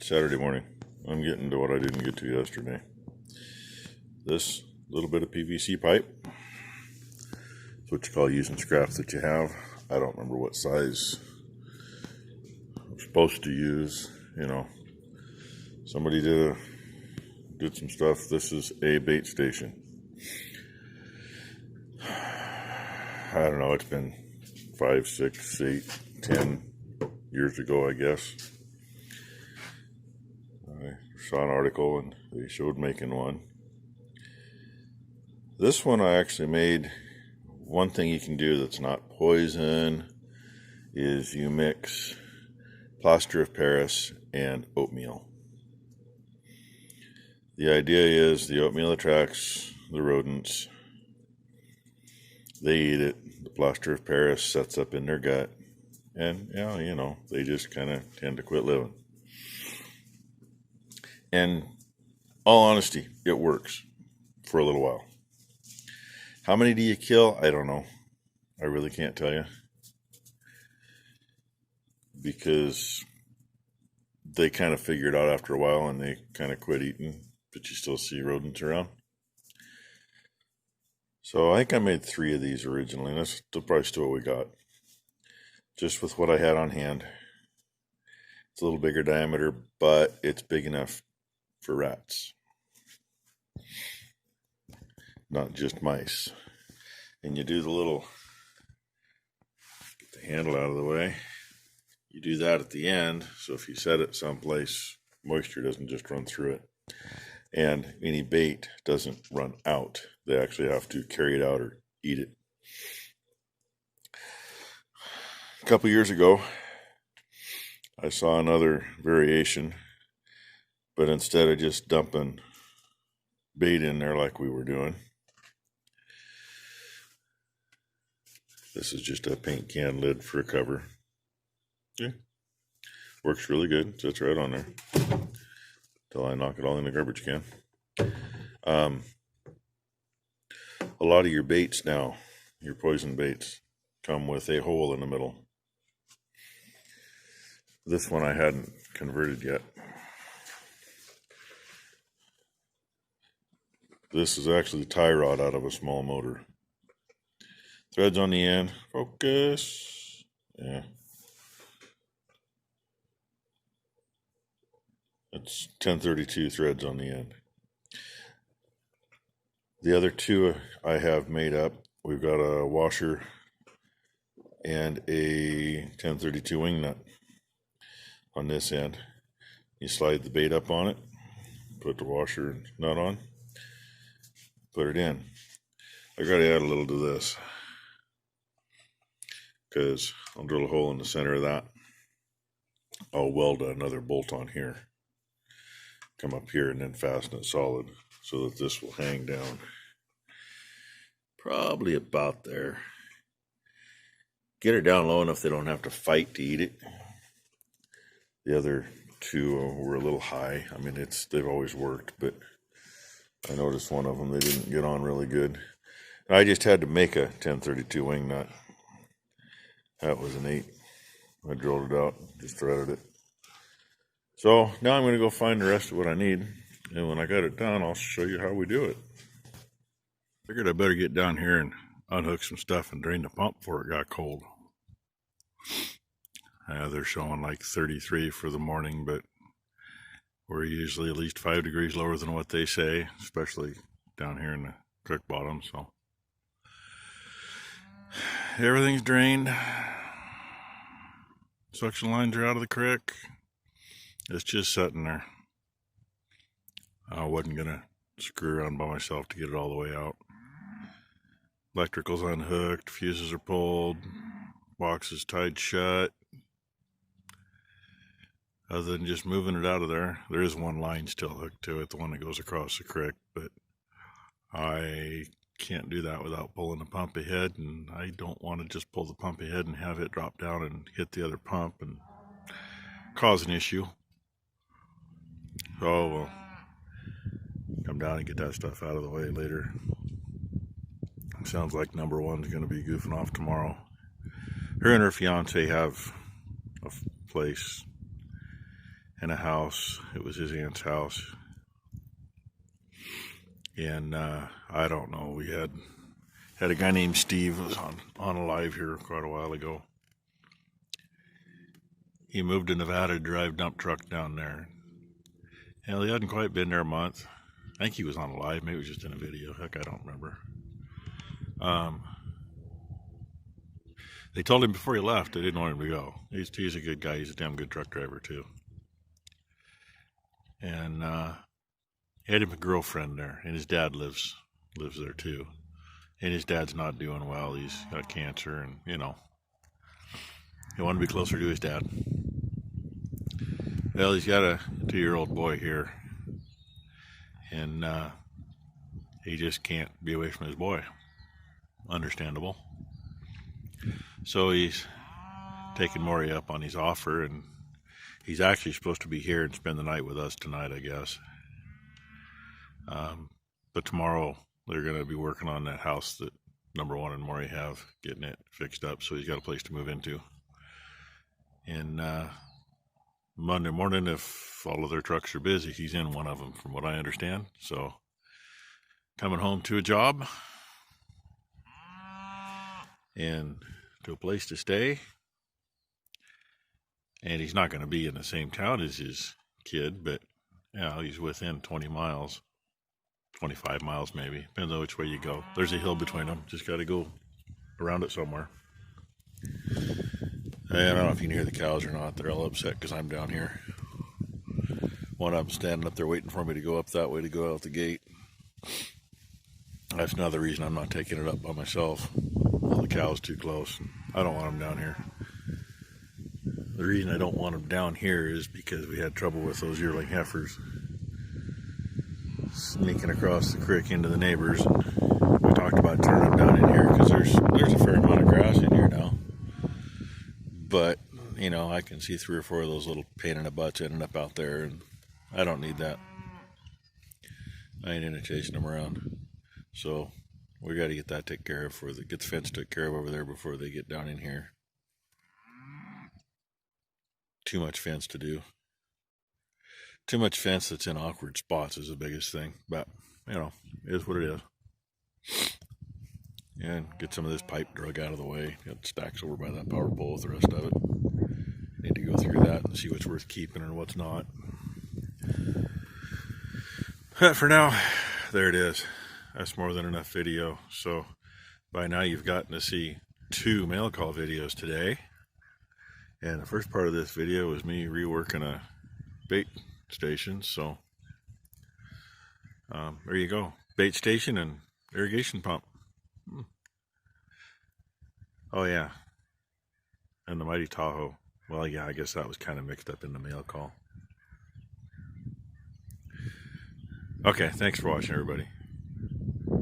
Saturday morning. I'm getting to what I didn't get to yesterday. This little bit of PVC pipe. It's what you call using scraps that you have. I don't remember what size I'm supposed to use. You know, somebody did some stuff. This is a bait station. I don't know, it's been 5, 6, 8, 10 years ago, I guess. I saw an article and they showed making one. This one I actually made. One thing you can do that's not poison is you mix plaster of Paris and oatmeal. The idea is the oatmeal attracts the rodents. They eat it. The plaster of Paris sets up in their gut. And, you know, they just kind of tend to quit living. And all honesty, it works for a little while. How many do you kill? I don't know. I really can't tell you. Because they kind of figure it out after a while and they kind of quit eating, but you still see rodents around. So I think I made 3 of these originally, and that's the price to what we got. Just with what I had on hand. It's a little bigger diameter, but it's big enough for rats. Not just mice. And you do the little, get the handle out of the way. You do that at the end, so if you set it someplace, moisture doesn't just run through it. And any bait doesn't run out. They actually have to carry it out or eat it. A couple years ago, I saw another variation, but instead of just dumping bait in there like we were doing, this is just a paint can lid for a cover. Yeah, works really good. Sits right on there until I knock it all in the garbage can. A lot of your baits now, your poison baits, come with a hole in the middle. This one I hadn't converted yet. This is actually the tie rod out of a small motor. Threads on the end. Focus. Yeah. It's 1032 threads on the end. The other 2 I have made up. We've got a washer and a 1032 wing nut on this end. You slide the bait up on it, put the washer and nut on, put it in. I gotta add a little to this because I'll drill a hole in the center of that. I'll weld another bolt on here, come up here and then fasten it solid so that this will hang down probably about there. Get her down low enough they don't have to fight to eat it. The other 2 were a little high. I mean, they've always worked, but I noticed one of them, they didn't get on really good. I just had to make a 1032 wing nut. That was an 8. I drilled it out, just threaded it. So now I'm going to go find the rest of what I need. And when I got it done, I'll show you how we do it. Figured I better get down here and unhook some stuff and drain the pump before it got cold. They're showing like 33 for the morning, but we're usually at least 5 degrees lower than what they say, especially down here in the creek bottom. So everything's drained. Suction lines are out of the creek. It's just sitting there. I wasn't going to screw around by myself to get it all the way out. Electrical's unhooked, fuses are pulled, box is tied shut. Other than just moving it out of there, there is one line still hooked to it, the one that goes across the creek, but I can't do that without pulling the pump ahead, and I don't want to just pull the pump ahead and have it drop down and hit the other pump and cause an issue. So we'll come down and get that stuff out of the way later. Sounds like number 1's going to be goofing off tomorrow. Her and her fiance have a place and a house. It was his aunt's house. And I don't know, we had a guy named Steve who was on a live here quite a while ago. He moved to Nevada to drive dump truck down there. And he hadn't quite been there a month. I think he was on a live, maybe it was just in a video. Heck, I don't remember. They told him before he left they didn't want him to go. He's a good guy. He's a damn good truck driver too. And he had him a girlfriend there, and his dad lives there too. And his dad's not doing well. He's got cancer, and you know, he wanted to be closer to his dad. Well, he's got a 2-year-old boy here, and he just can't be away from his boy. Understandable. So he's taking Maury up on his offer, and he's actually supposed to be here and spend the night with us tonight, I guess. But tomorrow they're going to be working on that house that number 1 and Maury have, getting it fixed up so he's got a place to move into. And Monday morning, if all of their trucks are busy, he's in one of them, from what I understand. So coming home to a job and to a place to stay. And he's not going to be in the same town as his kid, but yeah, he's within 20 miles, 25 miles maybe, depends on which way you go. There's a hill between them, just got to go around it somewhere. And I don't know if you can hear the cows or not. They're all upset because I'm down here. One of them standing up there waiting for me to go up that way to go out the gate. That's another reason I'm not taking it up by myself. Well, the cow's too close. I don't want them down here. The reason I don't want them down here is because we had trouble with those yearling heifers sneaking across the creek into the neighbors. And we talked about turning them down in here because there's a fair amount of grass in here now. But, you know, I can see 3 or 4 of those little pain in the butts ending up out there, and I don't need that. I ain't into chasing them around. So we got to get that taken care of, get the fence taken care of over there before they get down in here. Too much fence to do. Too much fence that's in awkward spots is the biggest thing. But, you know, it is what it is. And get some of this pipe drug out of the way. It stacks over by that power pole with the rest of it. Need to go through that and see what's worth keeping and what's not. But for now, there it is. That's more than enough video. So by now you've gotten to see 2 mail call videos today. And the first part of this video was me reworking a bait station. So there you go. Bait station and irrigation pump. Oh yeah. And the Mighty Tahoe. Well, yeah, I guess that was kind of mixed up in the mail call. Okay, thanks for watching, everybody.